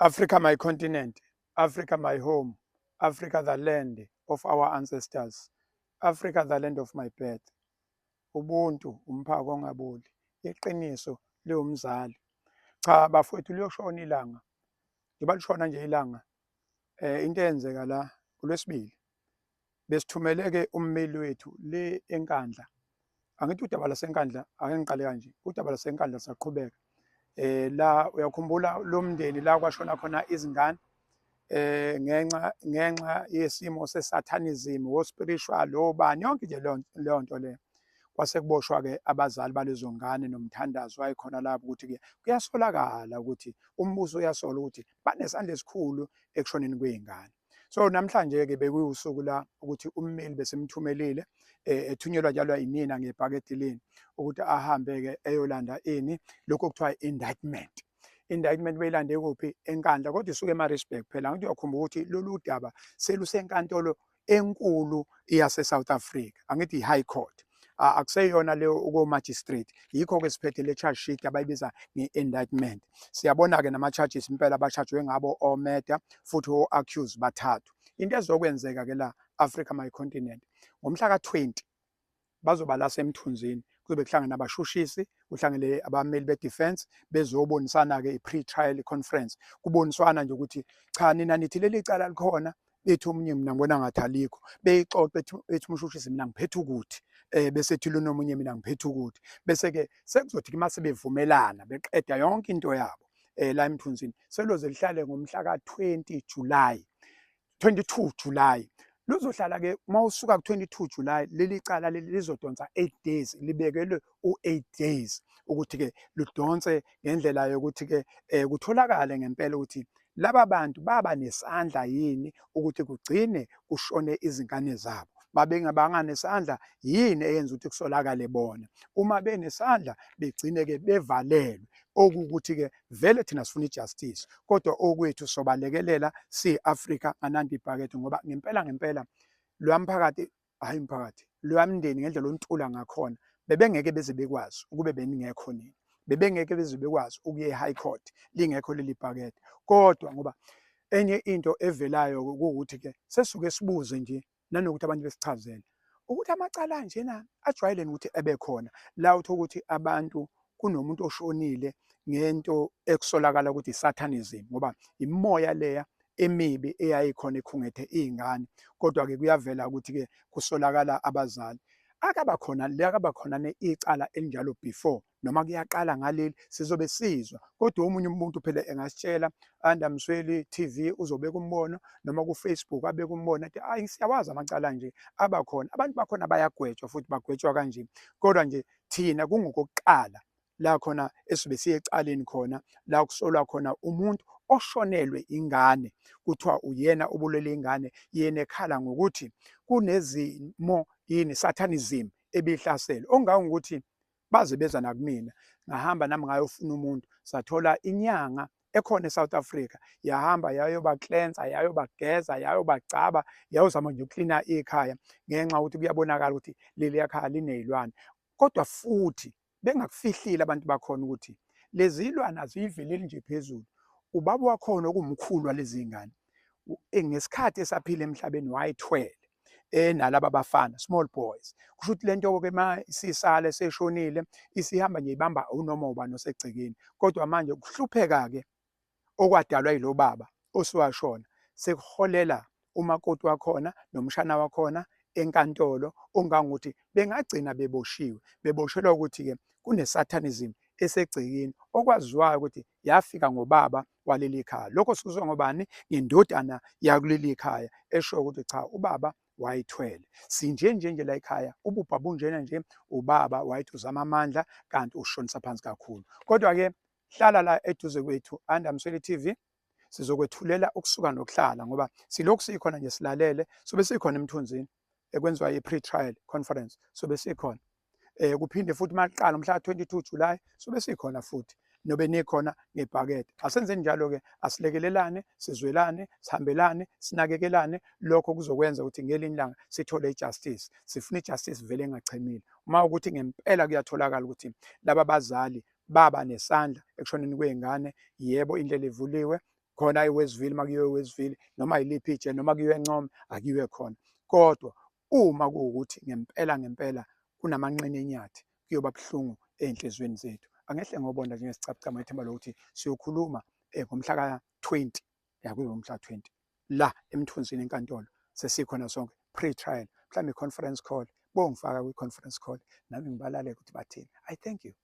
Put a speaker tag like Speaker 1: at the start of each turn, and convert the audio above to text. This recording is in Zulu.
Speaker 1: Africa, my continent, Africa, my home, Africa, the land of our ancestors, Africa, the land of my birth. Ubuntu, umphako ongaboli, iqiniso liwumzali. Cha bafowethu liyoshona ilanga, njengoba lishona nje ilanga, into eyenzeka la uLwesibili besithumeleke ummeli wethu le eNkandla. Angithi udaba laseNkandla ake ngiqale kanje, udaba laseNkandla saqhubeka. La uyakhumbula lo mndeni la kwashona khona izingane ngenxa yesimo se-satanism, wo-spiritual, obani, yonke nje leyo nto leyo. Kwase kuboshwa-ke abazali balezo ngane nomthandazo wayekhona lapho ukuthi-ke kuyasolakala ukuthi umbuso uyasola ukuthi banesandla esikhulu ekushoneni kwey'ngane. So namhlanje-ke bekuwusuku la ukuthi ummeli besemthumelile ethunyelwa njalo yinina ngebhakede leni ukuthi ahambe-ke eyolanda ini lokhu okuthiwa indictment. Indictment beyilande kuphi? ENkandla, kodwa isuke eMaritzburg phela. Angithi uyakhumbula ukuthi lolu daba selusenkantolo enkulu yase-South Africa, angithi i-High Court. Akuseyona leyo uko-magistrate, yikho-ke siphethe le charge sheet abayibiza nge-indictment. Siyabona-ke nama-charges impela abashajwe ngabo o-murder futhi o-accused bathathu. Into ezokwenzeka-ke la Africa, my continent, ngomhla ka-20 bazoba la semthunzini, kuzobe kuhlangana abashushisi, kuhlangene abameli be-defense bezobonisana-ke i-pre-trial conference. Kuboniswana nje ukuthi cha nina nithi leli cala likhona, bethi omunye mina ngibona ngathi alikho, beyixoxe bethi umshushisi mina ngiphethe ukuthi bese ethi lona omunye mina ngiphethe ukuthi, bese-ke sekuzothi mase bevumelana beqeda yonke into yabo la emthunzini seloze lihlale ngomhla ka-20 July, 22 July. Luzohlala-ke uma usuka ku-22 July leli cala lizodonsa 8 days, libekelwe u-8 days ukuthi-ke ludonse ngendlela yokuthi-ke kutholakale ngempela ukuthi laba bantu baba nesandla yini ukuthi kugcine kushone izingane zabo. Banganesandla yini eyenza ukuthi kusolakale bona? Uma benesandla begcine-ke bevalelwe, okuwukuthi-ke vele thina sifuna i-justice, kodwa okwethu sobalekelela si-Afrika nganandi ibhakede, ngoba ngempela loya mphakathi, hhayi mphakathi, loya mndeni ngendlela ontula ngakhona bebengeke beze bekwazi ukube beningekho nina, bebengeke beze bekwazi ukuya e-High Court lingekho leli bhakede. Kodwa ngoba enye into evelayo kuwukuthi-ke sesuke sibuze nje nanokuthi abantu besichazele ukuthi amacala anjena ajwayele ukuthi ebe khona la uthola ukuthi abantu kunomuntu oshonile ngento ekusolakala ukuthi i-satanism, ngoba imimoya leya emibi eyayikhona ekhungethe iy'ngane. Kodwa-ke kuyavela ukuthi-ke kusolakala abazali. Akaba khona icala elinjalo before, noma kuyaqala ngaleli sizobe sizwa, kodwa omunye umuntu phela engasitshela andamsweli TV uzobeka umbono noma ku-Facebook abeka umbono athi hayi siyawazi amacala nje abakhona, abantu bakhona bayagwetshwa futhi bagwetshwa kanje. Kodwa nje thina kungokokuqala la khona esibe siye ecaleni khona la kusolwa khona umuntu oshonelwe ingane, kuthiwa uyena ubulele ingane, yena ekhala ngokuthi kunezimo yini, satanism ebihlasele. Okungangokuthi baze beza nakumina, ngahamba nami ngayofuna umuntu, sathola inyanga ekhona eSouth Africa, yahamba yayoba-cleanser, yayobageza, yayobagcaba, yayozama nje uklina ikhaya ngenxa yokuthi kuyabonakala ukuthi leliya khaya liney'lwane. Kodwa futhi bengakufihlile abantu bakhona ukuthi lezi iy'lwane aziyiveleli nje phezulu. Ubaba wakhona okuwumkhulu walezi ngane ngesikhathi esaphila emhlabeni wayithwele nalaba bafana, small boys. Kusho ukuthi le nto-ke ma sisale seshonile isihamba nje ibamba unoma ubani osegcekeni. Kodwa manje kuhlupheka-ke okwadalwa yilo baba osuwashona sekuholela umakoti wakhona nomshana wakhona enkantolo, ongangokuthi bengagcina beboshelwa ukuthi-ke kune-satanism esegcekeni okwaziwayo ukuthi yafika ngobaba waleli khaya. Lokho sikuzwa ngobani? Indodana yakuleli khaya esho ukuthi cha, ubaba wayithwele. Sinjenje la ekhaya ububha bunjena nje, ubaba wayethi uzama amandla kanti ushonisa phansi kakhulu. Kodwa-ke hlala la eduze kwethu, andamsweli TV, sizokwethulela ukusuka nokuhlala ngoba silokhu sikhona nje silalele, sobe sikhona emthunzini ekwenziwa i-pre-trial conference, sobe sikhona. Kuphinde futhi maqala mhla 22 July sobe sikhona futhi nobe nikhona ngebhakede. Asenzeni njalo-ke, asilekelelane, sizwelane, sihambelane, sinakekelane, lokho kuzokwenza ukuthi ngelinye ilanga sithole i-justice. Sifuna i-justice vele engachemile. Uma ukuthi ngempela kuyatholakala ukuthi laba bazali baba nesandla ekushoneni kwey'ngane, yebo indlela ivuliwe. khona eWestville makuyiwe eWestville noma yiliphi ije noma kuyiwe eNcome akuyiwe khona. Kodwa uma kuwukuthi ngempela kunamanqina enyathi kuyoba buhlungu ey'nhliziyweni zethu. Angehle ngobona njengesicabacaba ngethemba lokuthi siyokhuluma ngomhla ka-20 kuzoba umhla ka-20 la emthunzini enkantolo sesikhona sonke pre-trial mhlawumbe i-conference call bongifaka kwi-conference call nami ngibalale ukuthi bathini. I thank you.